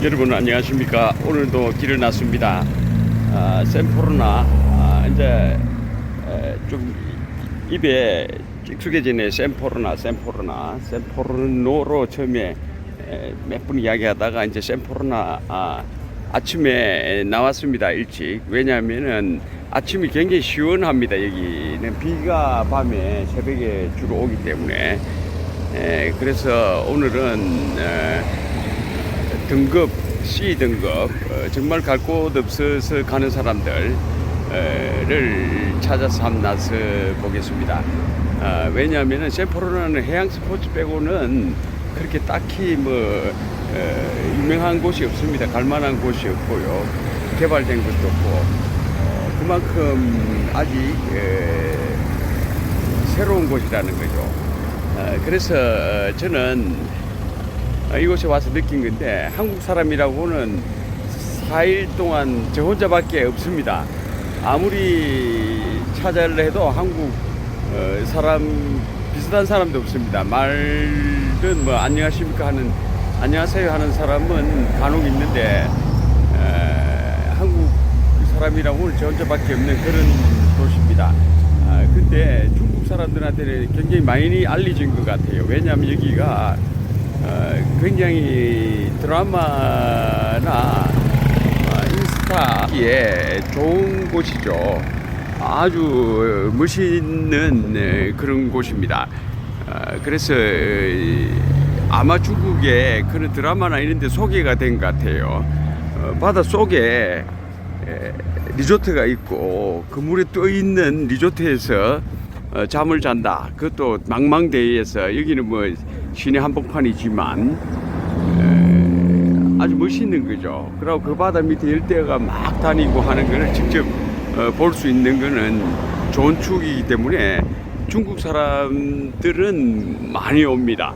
여러분 안녕하십니까. 오늘도 길을 났습니다. 샘포로나 이제 좀 입에 익숙해지네. 샘포로노로 처음에 몇 분 이야기하다가 이제 샘포로나 아침에 나왔습니다. 일찍. 왜냐하면은 아침이 굉장히 시원합니다. 여기는 비가 밤에 새벽에 주로 오기 때문에 그래서 오늘은 등급 C 등급 정말 갈 곳 없어서 가는 사람들을 찾아서 한번 나서 보겠습니다. 왜냐하면 샘포로나는 해양 스포츠 빼고는 그렇게 딱히 유명한 곳이 없습니다. 갈만한 곳이 없고요. 개발된 것도 없고 그만큼 아직 새로운 곳이라는 거죠. 그래서 저는 이곳에 와서 느낀 건데 한국 사람이라고는 4일 동안 저 혼자밖에 없습니다. 아무리 찾으려 해도 한국 사람 비슷한 사람도 없습니다. 말은 안녕하십니까 하는 안녕하세요 하는 사람은 간혹 있는데 한국 사람이라고는 저 혼자밖에 없는 그런 도시입니다. 근데 중국 사람들한테는 굉장히 많이 알려진 것 같아요. 왜냐하면 여기가 굉장히 드라마나 인스타에 좋은 곳이죠. 아주 멋있는 그런 곳입니다. 그래서 아마 중국에 그런 드라마나 이런 데 소개가 된 것 같아요. 바다 속에 리조트가 있고 그 물에 떠 있는 리조트에서 잠을 잔다. 그것도 망망대해에서 여기는 시내 한복판이지만 아주 멋있는 거죠. 그리고 그 바다 밑에 열대어가 막 다니고 하는 거를 직접 볼 수 있는 거는 좋은 추억이기 때문에 중국 사람들은 많이 옵니다.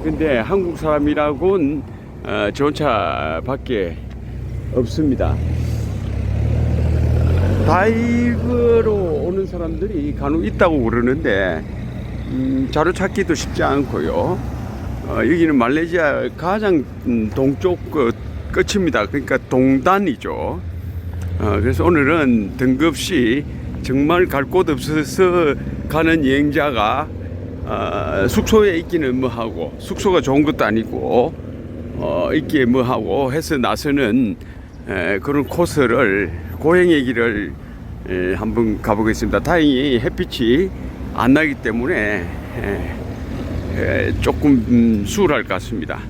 근데 한국 사람이라고는 저 혼자밖에 없습니다. 다이버로 오는 사람들이 간혹 있다고 그러는데 자료 찾기도 쉽지 않고요. 여기는 말레이시아 가장 동쪽 끝입니다. 그러니까 동단이죠. 그래서 오늘은 등급시 정말 갈 곳 없어서 가는 여행자가 숙소에 있기는 뭐하고 숙소가 좋은 것도 아니고 있기에 뭐하고 해서 나서는 그런 코스를 고행의 길을 한번 가보겠습니다. 다행히 햇빛이 안 나기 때문에 조금 수월할 것 같습니다.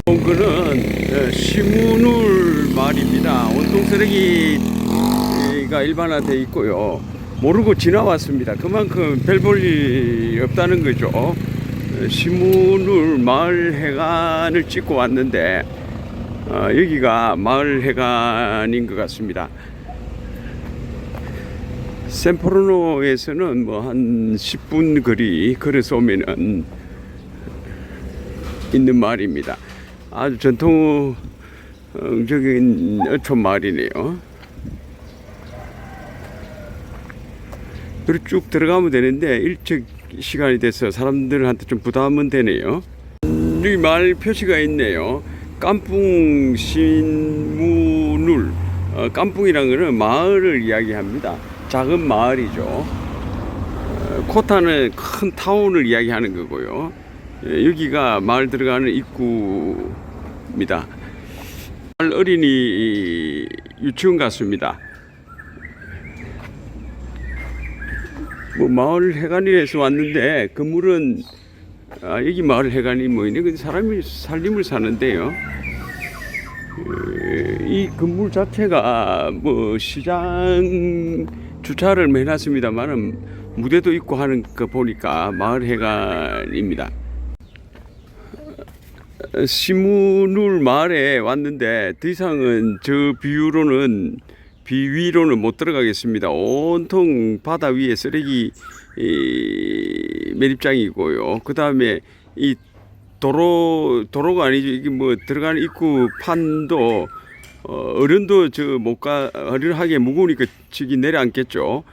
그는 시무눌 마을입니다. 온통 쓰레기가 일반화되어 있고요. 모르고 지나왔습니다. 그만큼 별 볼 일 없다는 거죠. 시무눌 마을 해관을 찍고 왔는데 여기가 마을 해관인 것 같습니다. 샘포로노에서는 한 10분 거리 걸어서 오면은 있는 마을입니다. 아주 전통적인 어촌 마을이네요. 그리고 쭉 들어가면 되는데 일찍 시간이 돼서 사람들한테 좀 부담은 되네요. 여기 마을 표시가 있네요. 깐풍 신무눌. 깐풍이라는 것은 마을을 이야기합니다. 작은 마을이죠. 코타는 큰 타운을 이야기하는 거고요. 여기가 마을 들어가는 입구입니다. 마을 어린이 유치원 같습니다. 마을 해관이라서 왔는데 건물은 여기 마을 해관이 있는데 사람이 살림을 사는데요. 이 건물 자체가 시장 주차를 해놨습니다만은 무대도 있고 하는 거 보니까 마을 해관입니다. 시무눌 마을에 왔는데 더 이상은 비 위로는 못 들어가겠습니다. 온통 바다 위에 쓰레기 매립장이고요. 그 다음에 이 도로가 아니죠. 이게 들어가는 입구 판도 어른도 어른하게 무거우니까 저기 내려앉겠죠.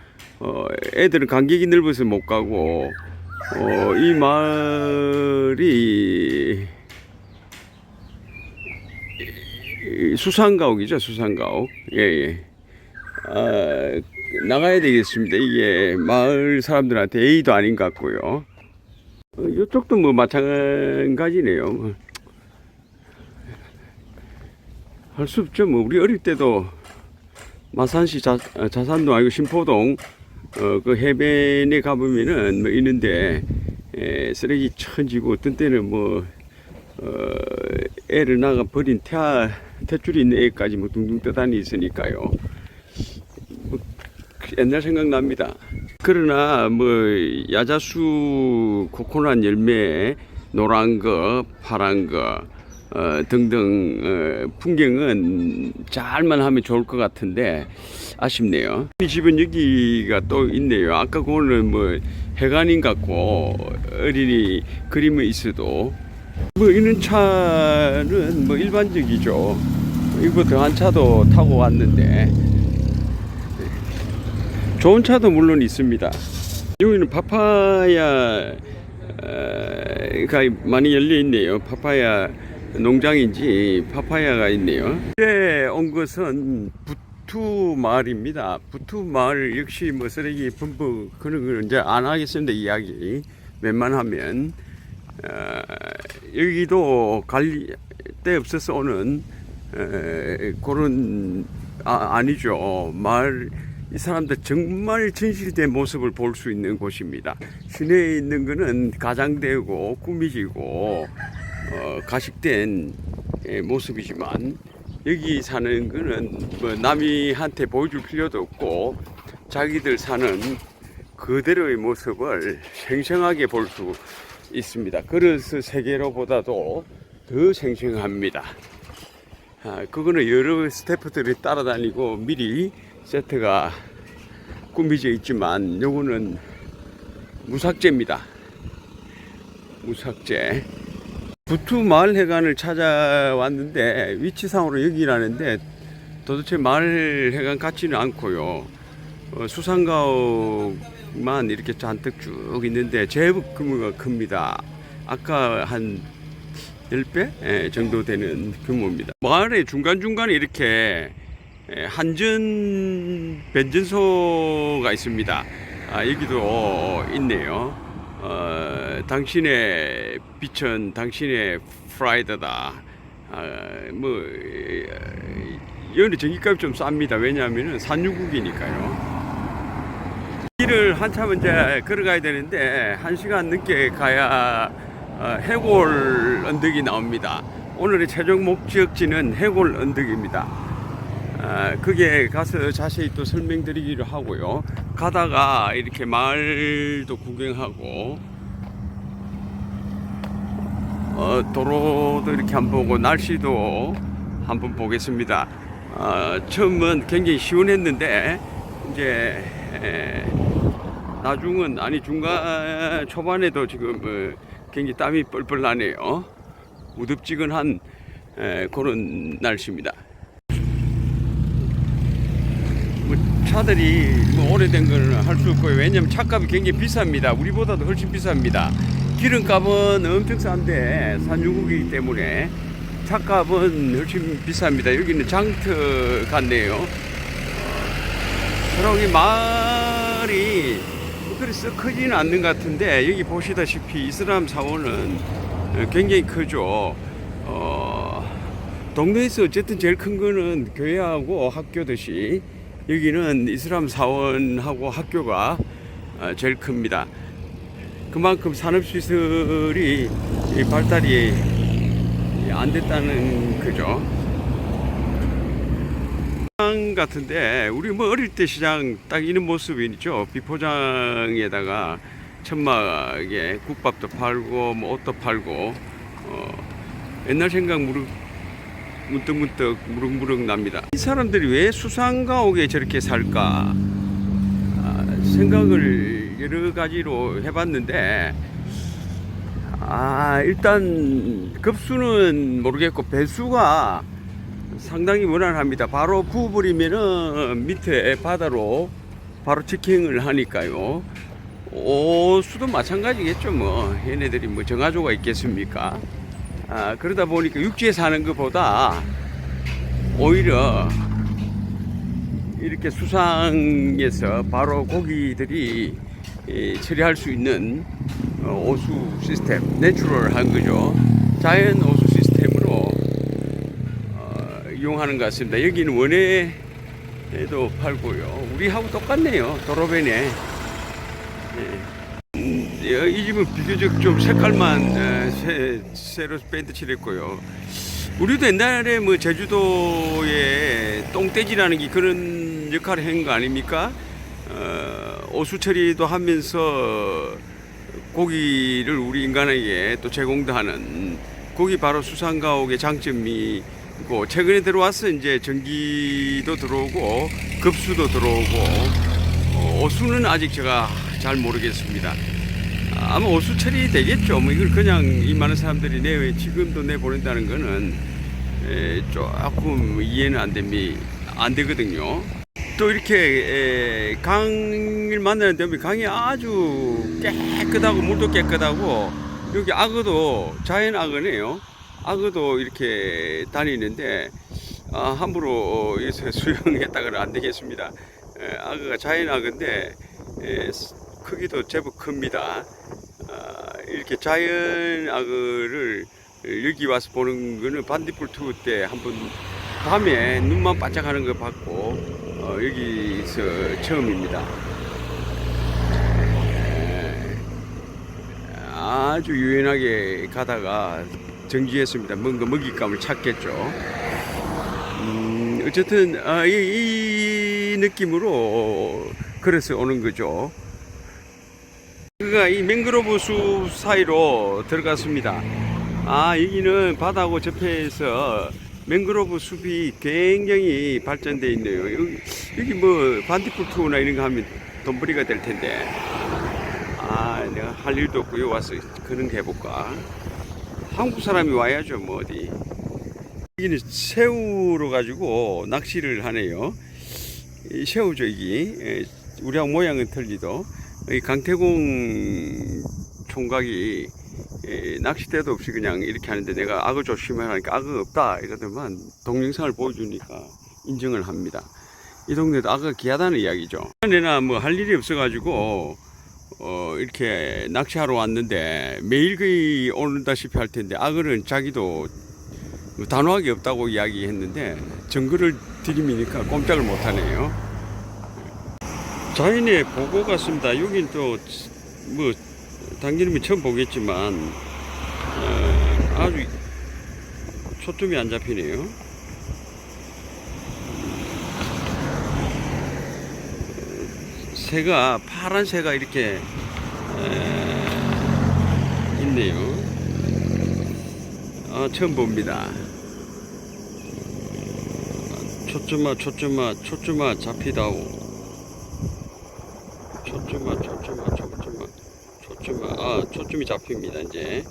애들은 간격이 넓어서 못 가고 이 마을이 수상가옥이죠, 수상가옥. 예, 예. 나가야 되겠습니다. 이게 마을 사람들한테 A도 아닌 것 같고요. 이쪽도 뭐 마찬가지네요. 할 수 없죠. 뭐 우리 어릴 때도 마산시 자산동 아니고 신포동 그 해변에 가보면은 뭐 있는데 쓰레기 천지고 어떤 때는 뭐 애를 낳아 버린 탯줄이 있는 애까지 뭐 둥둥 떠다니 있으니까요. 뭐 옛날 생각납니다. 그러나 뭐 야자수 코코넛 열매 노란 거 파란 거 등등 풍경은 잘만 하면 좋을 것 같은데 아쉽네요. 이 집은 여기가 또 있네요. 아까 그거는 뭐 해관인 같고 어린이 그림은 있어도 뭐 있는 차는 뭐 일반적이죠. 이거 더한 차도 타고 왔는데 좋은 차도 물론 있습니다. 여기는 파파야가 많이 열려 있네요. 파파야 농장인지 파파야가 있네요. 이제 온 것은 부투 마을입니다. 부투 마을 역시 뭐 쓰레기 범벅 그런 걸 이제 안 하겠습니다. 이야기 웬만하면 여기도 갈 데 없어서 오는 그런 아니죠. 마을 이 사람들 정말 진실된 모습을 볼 수 있는 곳입니다. 시내에 있는 거는 가장되고 꾸미지고 가식된 모습이지만 여기 사는 거는 뭐 남이한테 보여줄 필요도 없고 자기들 사는 그대로의 모습을 생생하게 볼 수 있습니다. 그래서 세계로보다도 더 생생합니다. 그거는 여러 스태프들이 따라다니고 미리 세트가 꾸미져 있지만 요거는 무삭제입니다. 무삭제. 부투 마을 해관을 찾아왔는데 위치상으로 여기라는데 도대체 마을 해관 같지는 않고요. 수상가옥만 이렇게 잔뜩 쭉 있는데 제법 규모가 큽니다. 아까 한 10배 정도 되는 규모입니다. 마을의 중간중간에 이렇게 한전 변전소가 있습니다. 여기도 있네요. 당신의 빛은 당신의 프라이드다. 뭐 여기는 전기값이 좀 쌉니다. 왜냐하면 산유국이니까요. 길을 한참 이제 걸어가야 되는데 1시간 넘게 가야 해골 언덕이 나옵니다. 오늘의 최종 목적지는 해골 언덕입니다. 그게 가서 자세히 또 설명드리기로 하고요. 가다가 이렇게 마을도 구경하고 도로도 이렇게 한번 보고 날씨도 한번 보겠습니다. 처음은 굉장히 시원했는데 이제 나중은 아니 중간 초반에도 지금 굉장히 땀이 뻘뻘 나네요. 우덥지근한 그런 날씨입니다. 차들이 뭐 오래된 거는 할 수 없고요. 왜냐면 차값이 굉장히 비쌉니다. 우리보다도 훨씬 비쌉니다. 기름값은 엄청 싼데 산유국이기 때문에 차값은 훨씬 비쌉니다. 여기는 장터 같네요. 그러고 이 마을이 그래서 크지는 않는 것 같은데 여기 보시다시피 이슬람 사원은 굉장히 크죠. 동네에서 어쨌든 제일 큰 거는 교회하고 학교듯이 여기는 이슬람 사원하고 학교가 제일 큽니다. 그만큼 산업시설이 발달이 안 됐다는 거죠. 시장 같은데 우리 뭐 어릴 때 시장 딱 이런 모습이죠. 비포장에다가 천막에 국밥도 팔고 뭐 옷도 팔고 옛날 생각 문득문득 무럭무럭 납니다. 이 사람들이 왜 수상가옥에 저렇게 살까 생각을 여러 가지로 해봤는데 일단 급수는 모르겠고 배수가 상당히 무난합니다. 바로 부어버리면은 밑에 바다로 바로 직행을 하니까요. 오수도 마찬가지겠죠. 뭐 얘네들이 뭐 정화조가 있겠습니까? 그러다 보니까 육지에 사는 것보다 오히려 이렇게 수상해서 바로 고기들이 처리할 수 있는 오수 시스템, 내추럴한 거죠. 자연 오수 시스템으로 이용하는 것 같습니다. 여기는 원예에도 팔고요. 우리하고 똑같네요. 도로변에. 이 집은 비교적 좀 색깔만 새로 페인트 칠했고요. 우리도 옛날에 뭐 제주도에 똥돼지라는 게 그런 역할을 한 거 아닙니까? 오수 처리도 하면서 고기를 우리 인간에게 또 제공도 하는, 고기 바로 수산가옥의 장점이 있고, 최근에 들어와서 이제 전기도 들어오고 급수도 들어오고, 오수는 아직 제가 잘 모르겠습니다. 아마 오수 처리 되겠죠. 뭐 이걸 그냥 이 많은 사람들이 지금도 내보낸다는 거는 조금 이해는 안 되거든요. 또 이렇게 강을 만나는데 강이 아주 깨끗하고 물도 깨끗하고, 여기 악어도 자연 악어네요. 악어도 이렇게 다니는데 함부로 여기서 수영했다가는 안 되겠습니다. 악어가 자연 악어인데 크기도 제법 큽니다. 이렇게 자연 악어를 여기 와서 보는 거는 반딧불 투어 때 한번 밤에 눈만 반짝하는 거 봤고, 여기서 처음입니다. 아주 유연하게 가다가 정지했습니다. 뭔가 먹잇감을 찾겠죠. 어쨌든 이 느낌으로 걸어서 오는 거죠. 그가 이 맹그로브 숲 사이로 들어갔습니다. 여기는 바다하고 접해서 맹그로브 숲이 굉장히 발전되어 있네요. 여기 뭐 반딧불 투어나 이런 거 하면 돈벌이가 될 텐데, 내가 할 일도 없고 여기 와서 그런 거 해볼까. 한국 사람이 와야죠. 뭐 어디. 여기는 새우로 가지고 낚시를 하네요. 이 새우죠. 여기 우리하고 모양은 틀리도 이 강태공 총각이 낚싯대도 없이 그냥 이렇게 하는데, 내가 악어 조심하니까 악어 없다 이러더만 동영상을 보여주니까 인정을 합니다. 이 동네도 악어가 귀하다는 이야기죠. 내나 뭐 할 일이 없어가지고 이렇게 낚시하러 왔는데 매일 거의 오는다시피 할 텐데, 악어는 자기도 단호하게 없다고 이야기했는데 증거를 들이미니까 꼼짝을 못하네요. 자연의 보고 같습니다. 여긴 또 뭐 당신님이 처음 보겠지만 아주 초점이 안 잡히네요. 새가, 파란 새가 이렇게 있네요. 처음 봅니다. 초점아 잡히다오. 초점아 초점이 잡힙니다. 이제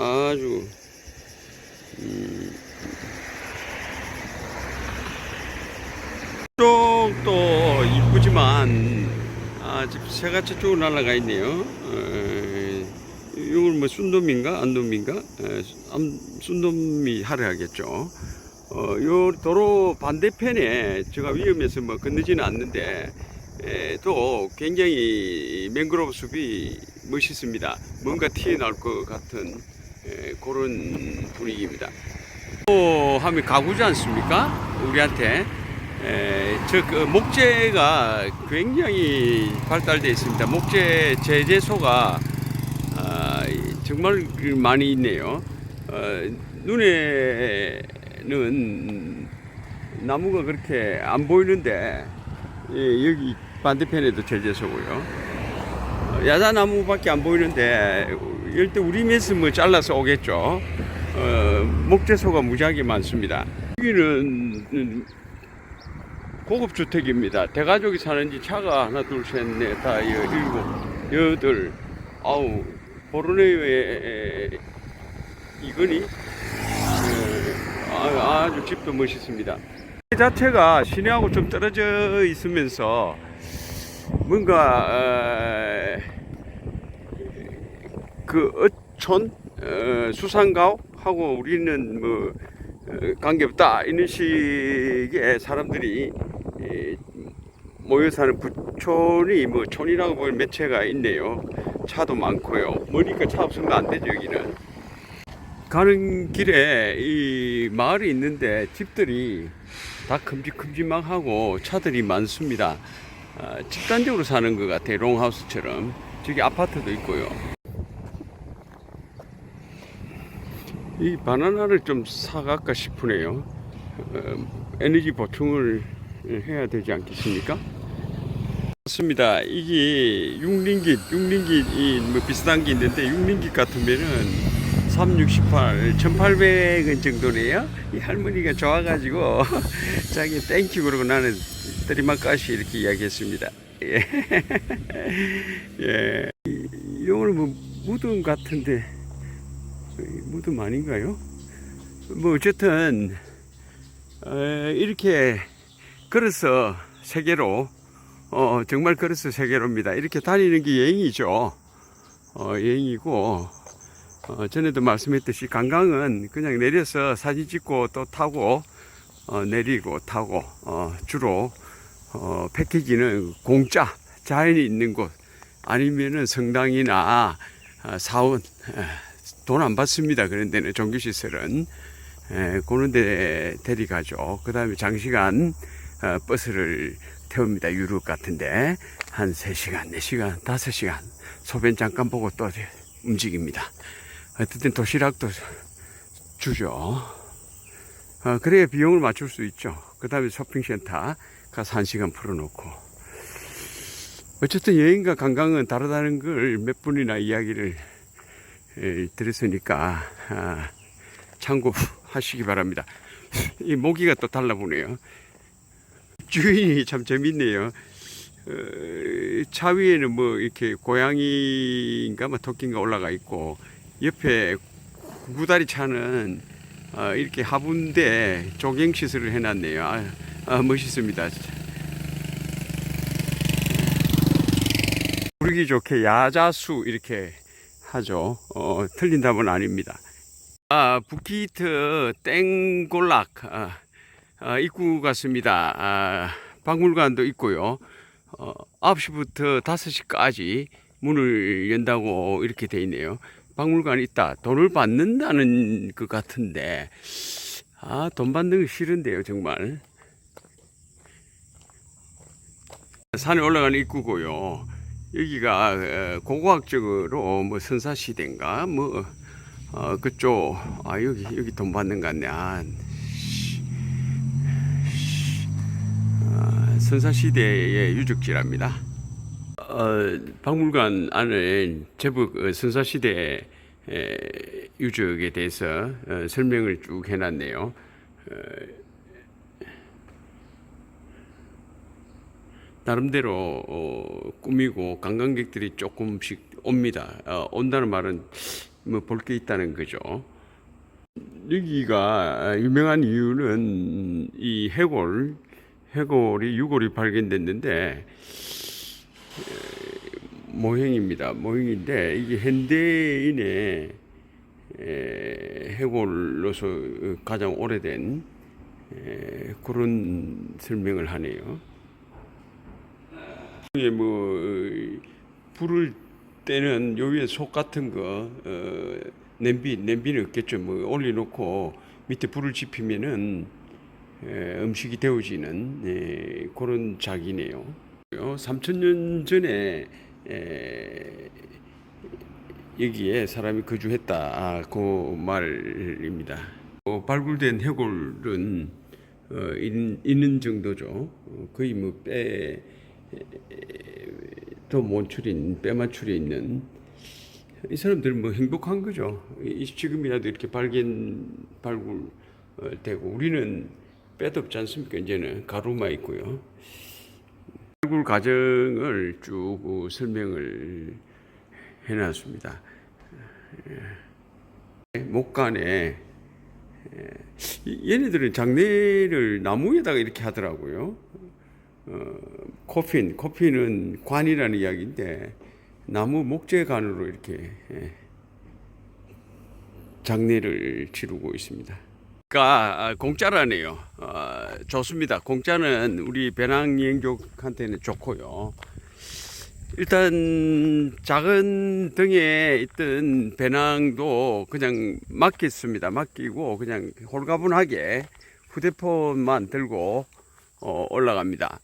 아주 쪽도 이쁘지만 지금 새가 저쪽으로 날아가 있네요. 이걸 뭐 순돔인가 안돔인가? 순돔이 하려 하겠죠. 요 도로 반대편에 제가 위험해서 뭐 건너지는 않는데 또 굉장히 맹그로브 숲이 멋있습니다. 뭔가 튀어나올 것 같은 그런 분위기입니다. 하면 가구지 않습니까? 우리한테 목재가 굉장히 발달되어 있습니다. 목재 제재소가 정말 많이 있네요. 눈에는 나무가 그렇게 안 보이는데 여기 반대편에도 제재소고요. 야자나무밖에 안 보이는데 이럴 때 우리 메스 뭐 잘라서 오겠죠. 목재소가 무지하게 많습니다. 여기는 고급 주택입니다. 대가족이 사는지 차가 하나, 둘, 셋, 넷, 다, 일곱, 여덟, 아우, 보르네오의 이거니? 아주 집도 멋있습니다. 이 자체가 시내하고 좀 떨어져 있으면서 뭔가 농촌 수상가옥하고 우리는 뭐 관계없다 이런 식의 사람들이 모여 사는 부촌이 뭐 촌이라고 보면 몇 채가 있네요. 차도 많고요. 머니까 차 없으면 안 되죠. 여기는 가는 길에 이 마을이 있는데 집들이 다 큼직큼직하고 차들이 많습니다. 집단적으로 사는 것 같아요. 롱하우스처럼. 저기 아파트도 있고요. 이 바나나를 좀 사갈까 싶으네요. 에너지 보충을 해야 되지 않겠습니까? 맞습니다. 이게 6링깃이 뭐 비슷한 게 있는데 6링깃 같으면은 368, 1,800원 정도네요. 이 할머니가 좋아가지고 자기 땡큐 그러고 나는 때리막까시 이렇게 이야기했습니다. 예. 예. 이거는 뭐 무덤 같은데 무덤 아닌가요? 뭐 어쨌든 이렇게 걸어서 세계로 정말 걸어서 세계로입니다. 이렇게 다니는 게 여행이죠. 여행이고 전에도 말씀했듯이 관광은 그냥 내려서 사진 찍고 또 타고 내리고 타고 주로 패키지는 공짜 자연이 있는 곳 아니면은 성당이나 사원 돈 안 받습니다. 그런 데는 종교시설은 그런 데 데려가죠. 그 다음에 장시간 버스를 태웁니다. 유럽 같은데 한 3시간, 4시간, 5시간 소변 잠깐 보고 또 움직입니다. 어쨌든 도시락도 주죠. 그래야 비용을 맞출 수 있죠. 그 다음에 쇼핑센터 가서 1시간 풀어놓고. 어쨌든 여행과 관광은 다르다는 걸 몇 분이나 이야기를 들었으니까 참고하시기 바랍니다. 이 모기가 또 달라보네요. 주인이 참 재밌네요. 차 위에는 뭐 이렇게 고양이인가 뭐 토끼인가 올라가 있고 옆에 구다리 차는 이렇게 하부인데 조경 시설을 해놨네요. 멋있습니다. 부르기 좋게 야자수 이렇게 하죠. 틀린 답은 아닙니다. 부키트 땡골락 입구 같습니다. 박물관도 있고요. 9시부터 5시까지 문을 연다고 이렇게 돼 있네요. 박물관이 있다. 돈을 받는다는 것 같은데 돈 받는 거 싫은데요. 정말 산에 올라가는 입구고요. 여기가 고고학적으로 뭐 선사시대인가 뭐 그쪽 여기 돈 받는 것 같네. 선사시대의 유적지랍니다. 박물관 안에 제법 선사시대 유적에 대해서 설명을 쭉 해놨네요. 나름대로 꾸미고 관광객들이 조금씩 옵니다. 온다는 말은 뭐 볼 게 있다는 거죠. 여기가 유명한 이유는 이 해골이 유골이 발견됐는데 모형입니다. 모형인데 이게 현대인의 해골로서 가장 오래된 그런 설명을 하네요. 뭐 불을 때는 요 위에 속 같은 거 냄비는 없겠죠. 뭐 올려놓고 밑에 불을 지피면은 음식이 데워지는 그런 작이네요. 3,000년 전에 여기에 사람이 거주했다 그 말입니다. 발굴된 해골은 있는 정도죠. 거의 뭐 뼈 맞출이 있는 이 사람들 뭐 행복한 거죠. 지금이라도 이렇게 발굴되고 우리는 뼈도 없지 않습니까? 이제는 가루만 있고요. 발굴 과정을 쭉 설명을 해놨습니다. 목간에 얘네들은 장례를 나무에다가 이렇게 하더라고요. 코핀은 관이라는 이야기인데 나무 목재관으로 이렇게 장례를 치르고 있습니다. 그러니까 공짜라네요. 좋습니다. 공짜는 우리 배낭 여행족한테는 좋고요. 일단 작은 등에 있던 배낭도 그냥 맡겼습니다. 맡기고 그냥 홀가분하게 휴대폰만 들고 올라갑니다.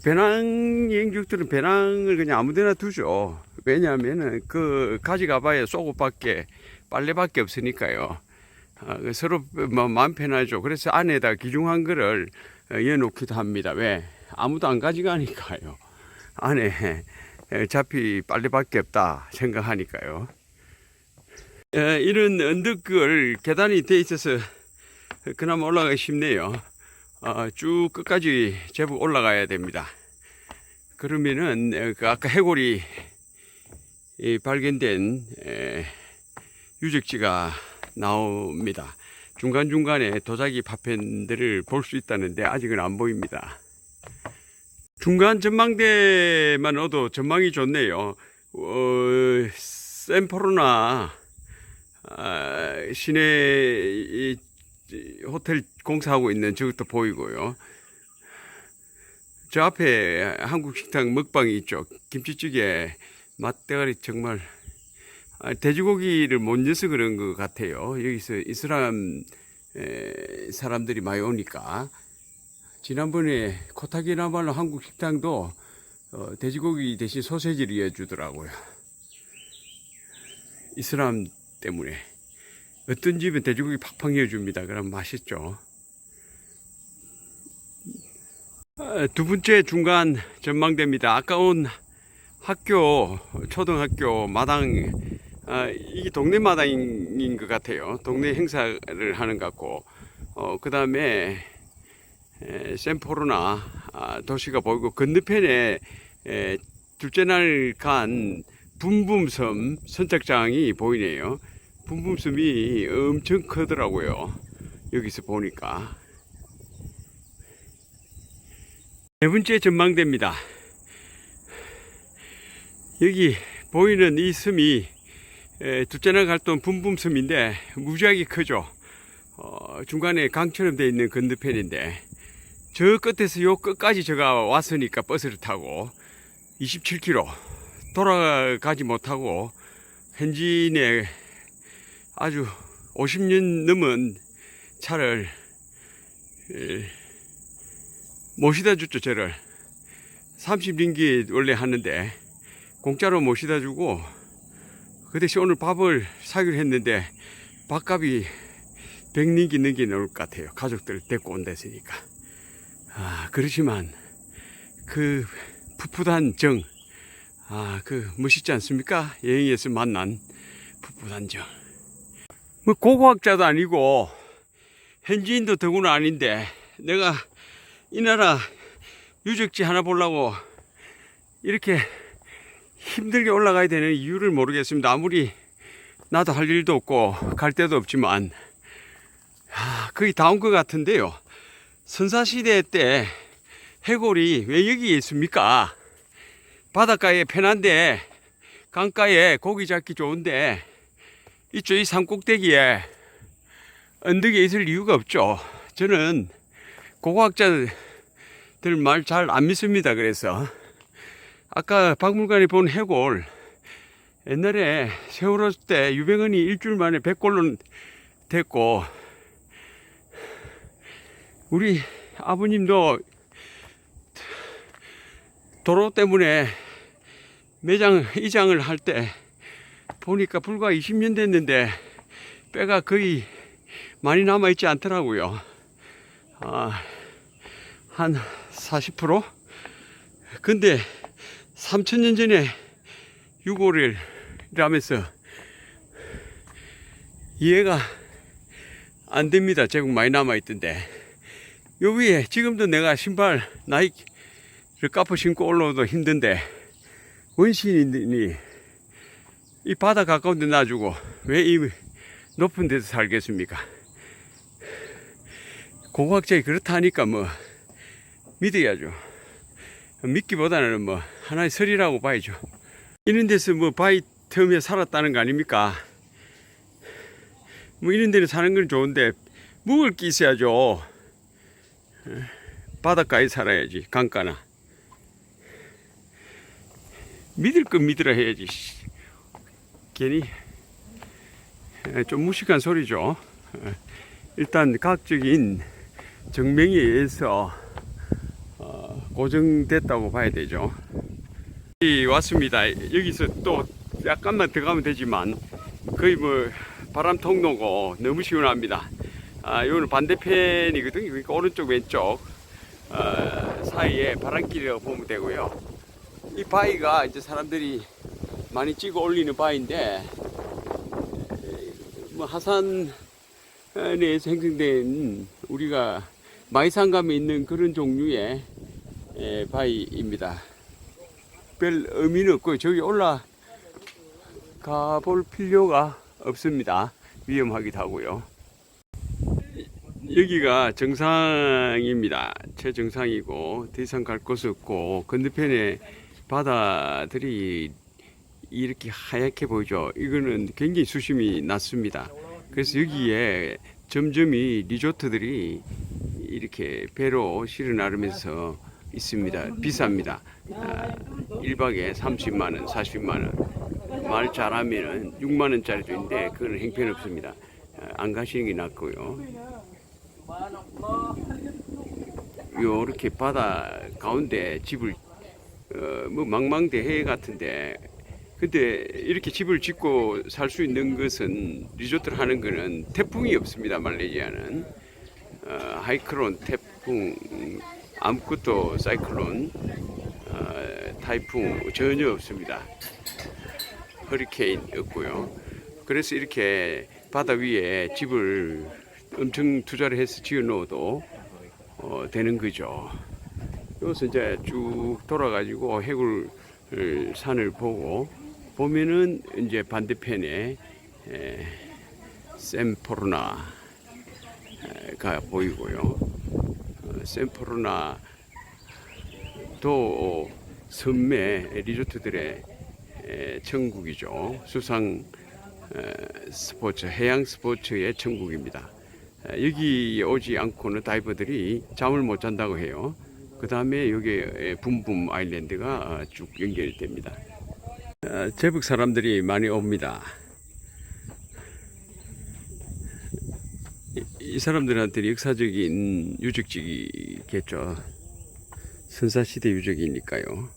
배낭 여행족들은 배낭을 그냥 아무데나 두죠. 왜냐하면은 그 가져가봐야 속옷밖에 빨래밖에 없으니까요. 서로 마음 편하죠. 그래서 안에다 귀중한 거를 넣어놓기도 합니다. 왜? 아무도 안 가져가니까요. 안에 어차피 빨래밖에 없다 생각하니까요. 이런 언덕을 계단이 돼 있어서 그나마 올라가기 쉽네요. 쭉 끝까지 제법 올라가야 됩니다. 그러면은 그 아까 해골이 발견된 유적지가 나옵니다. 중간중간에 도자기 파편들을 볼 수 있다는데 아직은 안 보입니다. 중간 전망대만 얻어 전망이 좋네요. 샘포로나 시내 호텔 공사하고 있는 저것도 보이고요. 저 앞에 한국 식당 먹방이 있죠. 김치찌개 맛대가리 정말 돼지고기를 못 넣어서 그런 것 같아요. 여기서 이슬람 사람들이 많이 오니까. 지난번에 코타키나발루 한국 식당도 돼지고기 대신 소세지를 이어주더라고요. 이슬람 때문에. 어떤 집은 돼지고기 팍팍 이어줍니다. 그럼 맛있죠. 두 번째 중간 전망대입니다. 아까 온 학교, 초등학교 마당, 이게 동네 마당인 것 같아요. 동네 행사를 하는 것 같고, 그 다음에 샘포로나 도시가 보이고, 건너편에 둘째 날 간 붐붐섬 선착장이 보이네요. 붐붐섬이 엄청 크더라고요. 여기서 보니까. 네 번째 전망대입니다. 여기 보이는 이 섬이 둘째 날 갔던 붐붐섬인데 무지하게 크죠. 중간에 강처럼 되어 있는 건너편인데 저 끝에서 요 끝까지 제가 왔으니까 버스를 타고 27km 돌아가지 못하고 현지인의 아주 50년 넘은 차를 모시다 줬죠. 저를 30링기 원래 하는데 공짜로 모시다 주고 그 대신 오늘 밥을 사기로 했는데 밥값이 100링기 넘게 나올 것 같아요. 가족들 데리고 온댔으니까. 그렇지만 그 풋풋한 정, 그 멋있지 않습니까? 여행에서 만난 풋풋한 정. 뭐 고고학자도 아니고 현지인도 더구나 아닌데 내가 이 나라 유적지 하나 보려고 이렇게 힘들게 올라가야 되는 이유를 모르겠습니다. 아무리 나도 할 일도 없고 갈 데도 없지만 거의 다 온 것 같은데요. 선사시대 때 해골이 왜 여기에 있습니까? 바닷가에 편한데 강가에 고기 잡기 좋은데 이쪽 이 산꼭대기에 언덕에 있을 이유가 없죠. 저는 고고학자들 말 잘 안 믿습니다. 그래서 아까 박물관에 본 해골 옛날에 세월호 때 유병헌이 일주일 만에 100골로 됐고 우리 아버님도 도로 때문에 매장 이장을 할 때 보니까 불과 20년 됐는데 뼈가 거의 많이 남아있지 않더라고요. 한 40%? 근데 3000년 전에 유골을 이라면서 이해가 안 됩니다. 제국 많이 남아있던데. 요 위에 지금도 내가 신발 나이키를 까포 신고 올라오도 힘든데 원시인이 이 바다 가까운 데 놔주고 왜 이 높은 데서 살겠습니까? 고고학자이 그렇다니까 뭐 믿어야죠. 믿기보다는 뭐 하나의 설이라고 봐야죠. 이런 데서 뭐 바이트 틈에 살았다는 거 아닙니까? 뭐 이런 데는 사는 건 좋은데 먹을 게 있어야죠. 바닷가에 살아야지. 강가나. 믿을 건 믿으라 해야지. 괜히 좀 무식한 소리죠. 일단 과학적인 증명에 의해서 고정됐다고 봐야 되죠. 왔습니다. 여기서 또 약간만 더 가면 되지만 거의 뭐 바람 통로고 너무 시원합니다. 이거는 반대편이거든요. 그러니까 오른쪽 왼쪽 사이에 바람길이라고 보면 되고요. 이 바위가 이제 사람들이 많이 찍어 올리는 바위인데 뭐 하산에서 형성된 우리가 마이산감에 있는 그런 종류의 바위입니다. 별 의미는 없고요. 저기 올라가 볼 필요가 없습니다. 위험하기도 하고요. 여기가 정상입니다. 최정상이고 더 이상 갈 곳 없고 건너편에 바다들이 이렇게 하얗게 보이죠. 이거는 굉장히 수심이 낮습니다. 그래서 여기에 점점이 리조트들이 이렇게 배로 실어 나르면서 있습니다. 비쌉니다. 1박에 30만원, 40만원. 말 잘하면은 6만원짜리도 있는데 그거는 형편없습니다. 안 가시는 게 낫고요. 요렇게 바다 가운데 집을 뭐 망망대해 같은데 근데 이렇게 집을 짓고 살 수 있는 것은 리조트를 하는 거는 태풍이 없습니다. 말레이시아는 하이클론 태풍 아무것도 사이클론 타이풍 전혀 없습니다. 허리케인 없고요. 그래서 이렇게 바다 위에 집을 엄청 투자를 해서 지어 놓아도 되는 거죠. 여기서 이제 쭉 돌아가지고 해굴 산을 보면은 이제 반대편에 샘포르나가 보이고요. 샘포르나도 섬의 리조트들의 천국이죠. 수상 스포츠, 해양 스포츠의 천국입니다. 여기 오지 않고는 다이버들이 잠을 못 잔다고 해요. 그 다음에 여기 붐붐 아일랜드가 쭉 연결됩니다. 제북 사람들이 많이 옵니다. 이 사람들한테는 역사적인 유적지겠죠. 선사시대 유적이니까요.